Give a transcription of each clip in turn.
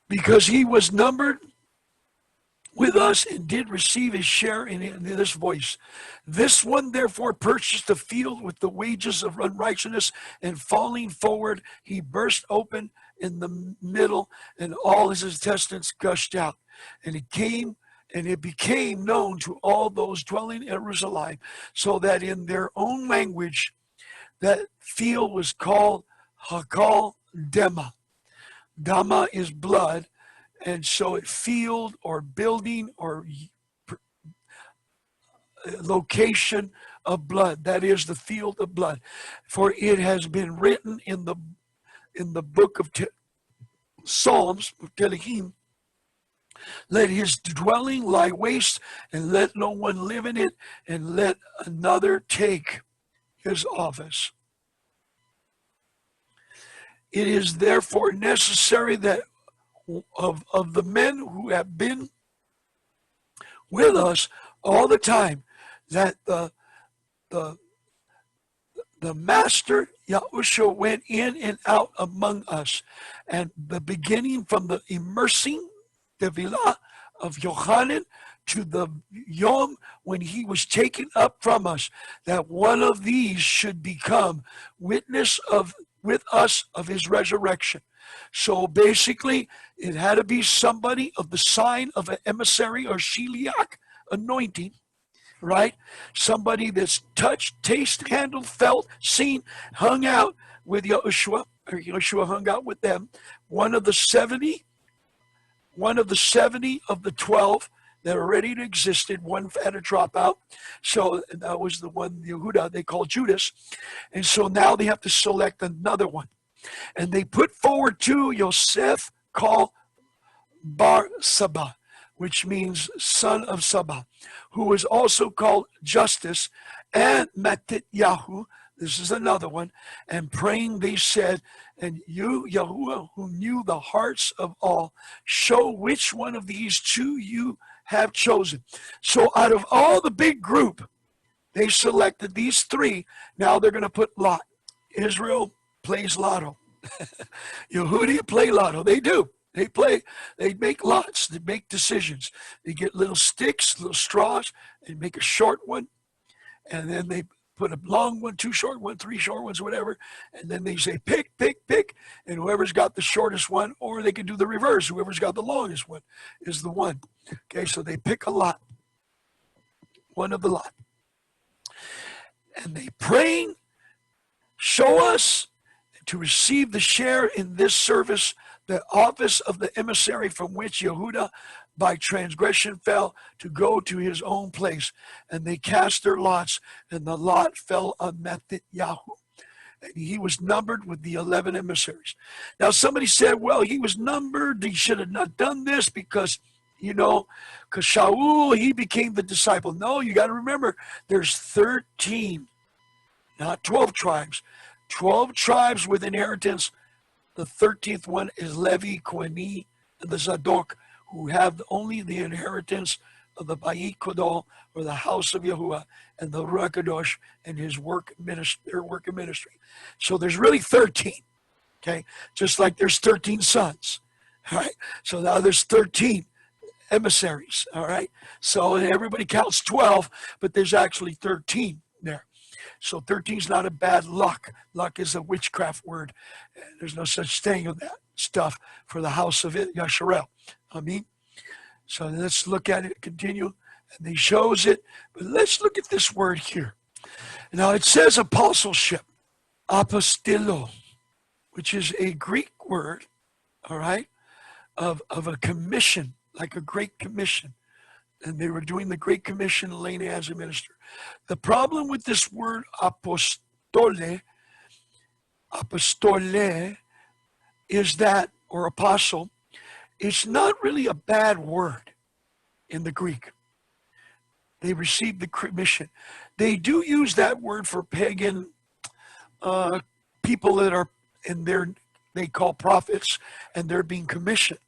because he was numbered with us and did receive his share in this voice. This one therefore purchased the field with the wages of unrighteousness, and falling forward, he burst open in the middle, and all his intestines gushed out. And it became known to all those dwelling in Jerusalem, so that in their own language, that field was called Hakal Dema. Dama is blood, and so a field or building or location of blood, that is the field of blood. For it has been written in the book of Psalms, Telehim, let his dwelling lie waste, and let no one live in it, and let another take his office. It is therefore necessary that of the men who have been with us all the time, that the master Yahushua went in and out among us, and the beginning from the immersing Tevilah of Yochanan to the Yom when he was taken up from us, that one of these should become witness with us of his resurrection. So basically, it had to be somebody of the sign of an emissary or shiliach anointing, right? Somebody that's touched, tasted, handled, felt, seen, hung out with Yahushua, or Yahushua hung out with them. One of the 70 of the 12 that already existed. One had to drop out. So that was the one, Yehuda, they called Judas. And so now they have to select another one. And they put forward two, Yosef called Bar Saba, which means son of Saba, who was also called Justice, and Matityahu, this is another one, and praying they said, and you, Yahuwah, who knew the hearts of all, show which one of these two you have chosen. So out of all the big group, they selected these three. Now they're going to put lot. Israel plays lotto. Yehudi play lotto. They do. They make lots. They make decisions. They get little sticks, little straws, and make a short one. And then they put a long one, two short ones, three short ones, whatever. And then they say, pick. And whoever's got the shortest one, or they can do the reverse. Whoever's got the longest one is the one. Okay, so they pick a lot. One of the lot. And they praying, show us to receive the share in this service, the office of the emissary from which Yehuda by transgression fell, to go to his own place. And they cast their lots, and the lot fell on Matityahu. And he was numbered with the 11 emissaries. Now somebody said, well, he was numbered. He should have not done this because Shaul, he became the disciple. No, you got to remember, there's 13, not 12 tribes. 12 tribes with inheritance. The 13th one is Levi, Koheni, and the Zadok, who have only the inheritance of the Bayit Kodol, or the house of Yahuwah, and the Ruach Kadosh, and his their work of ministry. So there's really 13, okay? Just like there's 13 sons, all right? So now there's 13 emissaries, all right? So everybody counts 12, but there's actually 13 there. So 13 is not a bad luck. Luck is a witchcraft word. There's no such thing of that stuff for the house of Yasharel. I mean, so let's look at it, continue. And he shows it. But let's look at this word here. Now it says apostleship, apostilo, which is a Greek word, all right, of a commission, like a great commission. And they were doing the Great Commission, Elena as a minister. The problem with this word apostole, is that, or apostle, it's not really a bad word in the Greek. They received the commission. They do use that word for pagan people that are in their, they call prophets, and they're being commissioned.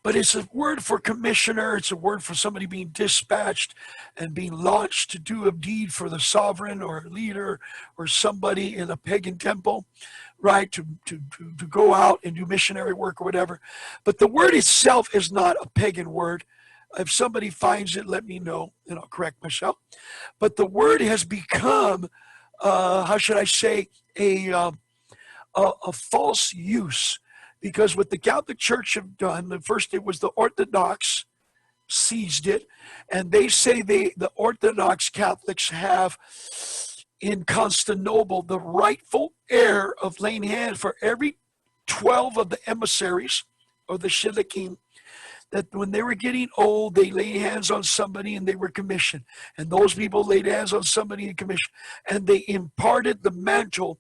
But it's a word for commissioner. It's a word for somebody being dispatched and being launched to do a deed for the sovereign or leader or somebody in a pagan temple, right? To go out and do missionary work or whatever. But the word itself is not a pagan word. If somebody finds it, let me know and I'll correct myself. But the word has become, how should I say, a false use, because what the Catholic Church have done, the first it was the Orthodox seized it, and they say the Orthodox Catholics have in Constantinople the rightful heir of laying hands for every 12 of the emissaries or the shilikim, that when they were getting old, they laid hands on somebody and they were commissioned. And those people laid hands on somebody and commissioned. And they imparted the mantle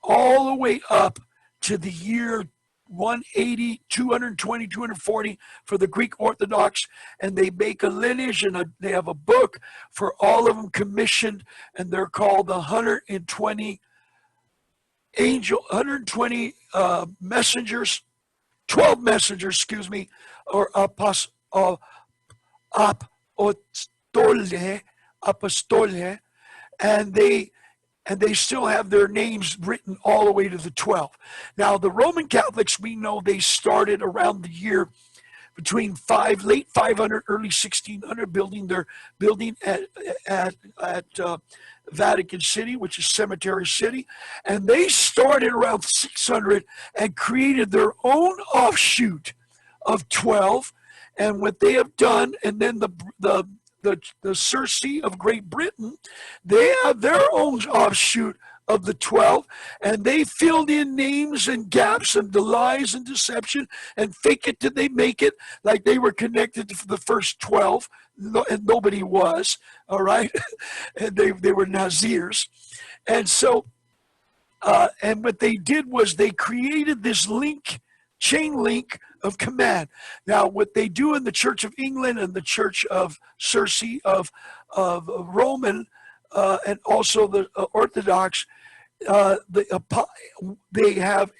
all the way up to the year 180, 220, 240 for the Greek Orthodox. And they make a lineage and they have a book for all of them commissioned. And they're called the 120 messengers, 12 messengers, excuse me, or apostole, and they still have their names written all the way to the 12. Now, the Roman Catholics, we know they started around the year between late 500, early 1600, building their building at Vatican City, which is Cemetery City, and they started around 600 and created their own offshoot of 12. And what they have done, and then the Circe of Great Britain, they have their own offshoot of the 12, and they filled in names and gaps and the lies and deception and fake it till they make it, like they were connected to the first 12, and nobody was, all right? And they were Nazirs. And so, and what they did was they created this chain link of command. Now, what they do in the Church of England and the Church of Circe of Roman and also the Orthodox, they have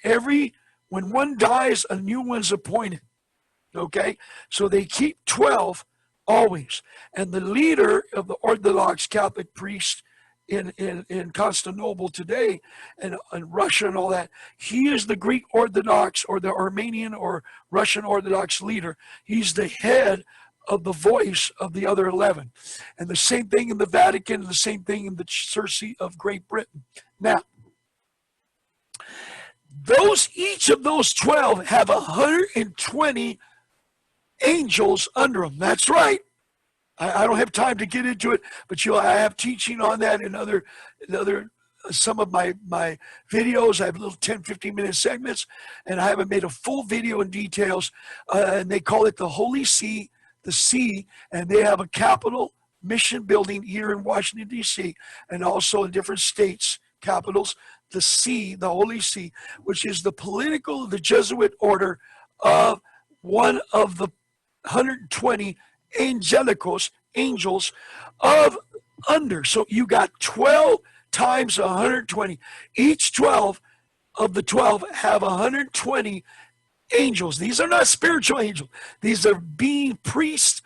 when one dies, a new one's appointed. Okay, so they keep 12 always, and the leader of the Orthodox Catholic priest in Constantinople today, and Russia and all that, he is the Greek Orthodox or the Armenian or Russian Orthodox leader. He's the head of the voice of the other 11. And the same thing in the Vatican, and the same thing in the Circe of Great Britain. Now, each of those 12 have 120 angels under them. That's right. I don't have time to get into it, but I have teaching on that in other some of my videos. I have little 10, 15-minute segments, and I haven't made a full video in details. And they call it the Holy See, the See, and they have a capital mission building here in Washington, D.C., and also in different states, capitals, the See, the Holy See, which is the the Jesuit order of one of the 120 angels of under. So you got 12 times 120. Each 12 of the 12 have 120 angels. These are not spiritual angels. These are being priests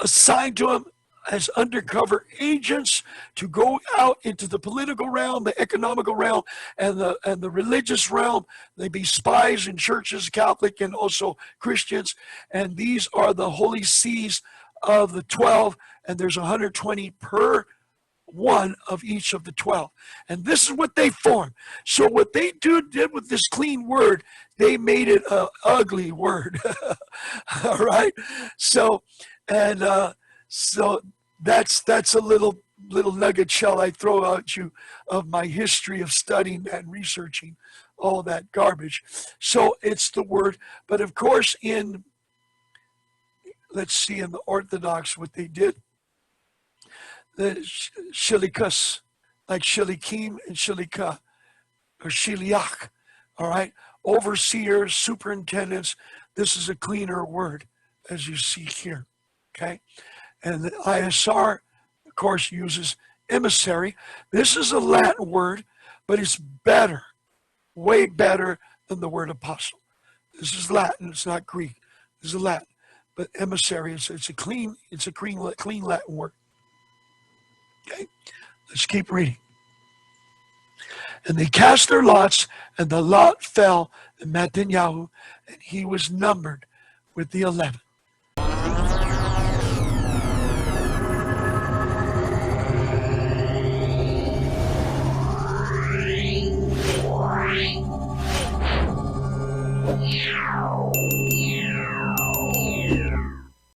assigned to them as undercover agents to go out into the political realm, the economical realm, and the religious realm. They be spies in churches, Catholic and also Christians. And these are the Holy Sees of the 12, and there's 120 per one of each of the 12. And this is what they form. So what they did with this clean word, they made it an ugly word. All right. So that's a little nugget shell I throw at you of my history of studying that and researching all that garbage. So it's the word, but of course let's see in the Orthodox what they did. The shilikas, like shilikim and shilika, or shiliach, all right? Overseers, superintendents. This is a cleaner word, as you see here, okay? And the ISR, of course, uses emissary. This is a Latin word, but it's better, way better than the word apostle. This is Latin, it's not Greek. This is Latin, but emissary it's a clean Latin word. Okay, let's keep reading. And they cast their lots, and the lot fell in Mattanyahu, and he was numbered with the 11.